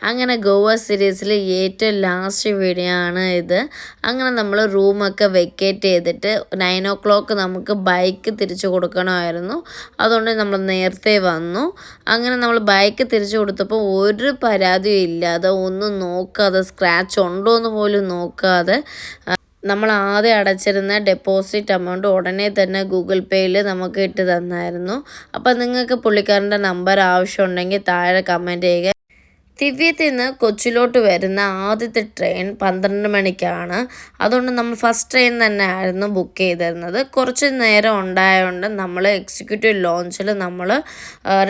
അങ്ങനെ ഗോവ സീരീസിൽ ഏറ്റവും ലാസ്റ്റ് വീഡിയോ ആണ് ഇത്. അങ്ങനെ നമ്മൾ റൂമൊക്കെ വെക്കേറ്റ് ചെയ്തിട്ട് 9 o'clock നമുക്ക് ബൈക്ക് തിരിച്ചു കൊടുക്കണമായിരുന്നു. അതുകൊണ്ട് നമ്മൾ നേരത്തെ വന്നു. അങ്ങനെ നമ്മൾ ബൈക്ക് തിരിച്ചു കൊടുത്തപ്പോൾ ഒരു പരാതിയും ഇല്ലാതെ, ഒന്നും നോക്കാതെ, സ്ക്രാച്ച് ഉണ്ടോ എന്ന് പോലും നോക്കാതെ നമ്മൾ ആദ്യം അടച്ചിരുന്ന ഡെപ്പോസിറ്റ് എമൗണ്ട് ഉടനെ തന്നെ ഗൂഗിൾ പേയിൽ നമുക്ക് ഇട്ട് തന്നായിരുന്നു. അപ്പോൾ നിങ്ങൾക്ക് പുള്ളിക്കാരൻ്റെ നമ്പർ ആവശ്യമുണ്ടെങ്കിൽ താഴെ കമൻറ്റ് ചെയ്യുക. ദിവ്യത്തിൽ നിന്ന് കൊച്ചിയിലോട്ട് വരുന്ന ആദ്യത്തെ ട്രെയിൻ 12 മണിക്കാണ്. അതുകൊണ്ട് നമ്മൾ ഫസ്റ്റ് ട്രെയിൻ തന്നെ ആയിരുന്നു ബുക്ക് ചെയ്തിരുന്നത്. കുറച്ച് നേരം ഉണ്ടായതുകൊണ്ട് നമ്മൾ എക്സിക്യൂട്ടീവ് ലോഞ്ചിൽ നമ്മൾ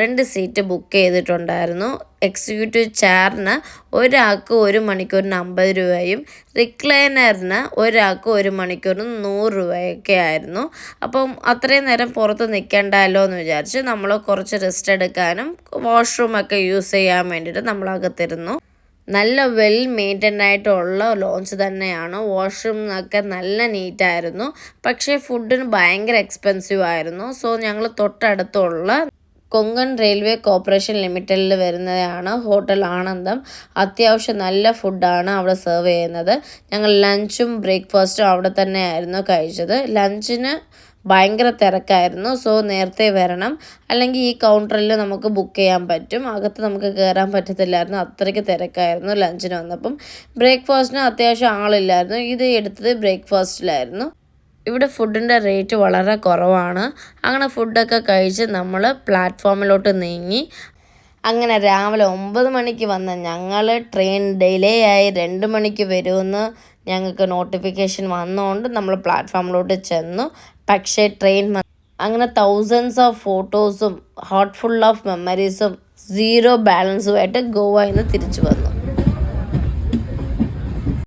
2 സീറ്റ് ബുക്ക് ചെയ്തിട്ടുണ്ടായിരുന്നു. എക്സിക്യൂട്ടീവ് ചെയറിന് ഒരാൾക്ക് 1 മണിക്കൂറിന് 50 രൂപയും റിക്ലൈനറിന് ഒരാൾക്ക് 1 മണിക്കൂറിന് 100 രൂപയൊക്കെ ആയിരുന്നു. അപ്പം അത്രയും നേരം പുറത്ത് നിൽക്കേണ്ടല്ലോ എന്ന് വിചാരിച്ച് നമ്മൾ കുറച്ച് റെസ്റ്റ് എടുക്കാനും വാഷ്റൂമൊക്കെ യൂസ് ചെയ്യാൻ വേണ്ടിയിട്ട് നമ്മളകത്തിരുന്നു. നല്ല വെൽ മെയിൻറ്റൈൻഡ് ആയിട്ടുള്ള ലോഞ്ച് തന്നെയാണ്. വാഷ്റൂമൊക്കെ നല്ല നീറ്റായിരുന്നു. പക്ഷേ ഫുഡിന് ഭയങ്കര എക്സ്പെൻസീവ് ആയിരുന്നു. സോ ഞങ്ങൾ തൊട്ടടുത്തുള്ള കൊങ്കൺ റെയിൽവേ കോർപ്പറേഷൻ ലിമിറ്റഡിൽ വരുന്നതാണ് ഹോട്ടൽ ആനന്ദം. അത്യാവശ്യം നല്ല ഫുഡാണ് അവിടെ സെർവ് ചെയ്യുന്നത്. ഞങ്ങൾ ലഞ്ചും ബ്രേക്ക്ഫാസ്റ്റും അവിടെ തന്നെയായിരുന്നു കഴിച്ചത്. ലഞ്ചിന് ഭയങ്കര തിരക്കായിരുന്നു. സോ നേരത്തെ വരണം, അല്ലെങ്കിൽ ഈ കൗണ്ടറിൽ നമുക്ക് ബുക്ക് ചെയ്യാൻ പറ്റും. അകത്ത് നമുക്ക് കയറാൻ പറ്റത്തില്ലായിരുന്നു, അത്രയ്ക്ക് തിരക്കായിരുന്നു ലഞ്ചിന് വന്നപ്പം. ബ്രേക്ക്ഫാസ്റ്റിന് അത്യാവശ്യം ആളില്ലായിരുന്നു. ഇത് എടുത്തത് ബ്രേക്ക്ഫാസ്റ്റിലായിരുന്നു. ഇവിടെ ഫുഡിൻ്റെ റേറ്റ് വളരെ കുറവാണ്. അങ്ങനെ ഫുഡൊക്കെ കഴിച്ച് നമ്മൾ പ്ലാറ്റ്ഫോമിലോട്ട് നീങ്ങി. അങ്ങനെ രാവിലെ 9 മണിക്ക് വന്ന ഞങ്ങൾ ട്രെയിൻ ഡിലേ ആയി 2 മണിക്ക് വരുമെന്ന് ഞങ്ങൾക്ക് നോട്ടിഫിക്കേഷൻ വന്നതുകൊണ്ട് നമ്മൾ പ്ലാറ്റ്ഫോമിലോട്ട് ചെന്നു. പക്ഷേ ട്രെയിൻ അങ്ങനെ തൗസൻഡ്സ് ഓഫ് ഫോട്ടോസും ഹാർട്ട് ഫുൾ ഓഫ് മെമ്മറീസും 0 ബാലൻസുമായിട്ട് ഗോവയിൽ നിന്ന് തിരിച്ചു വന്നു.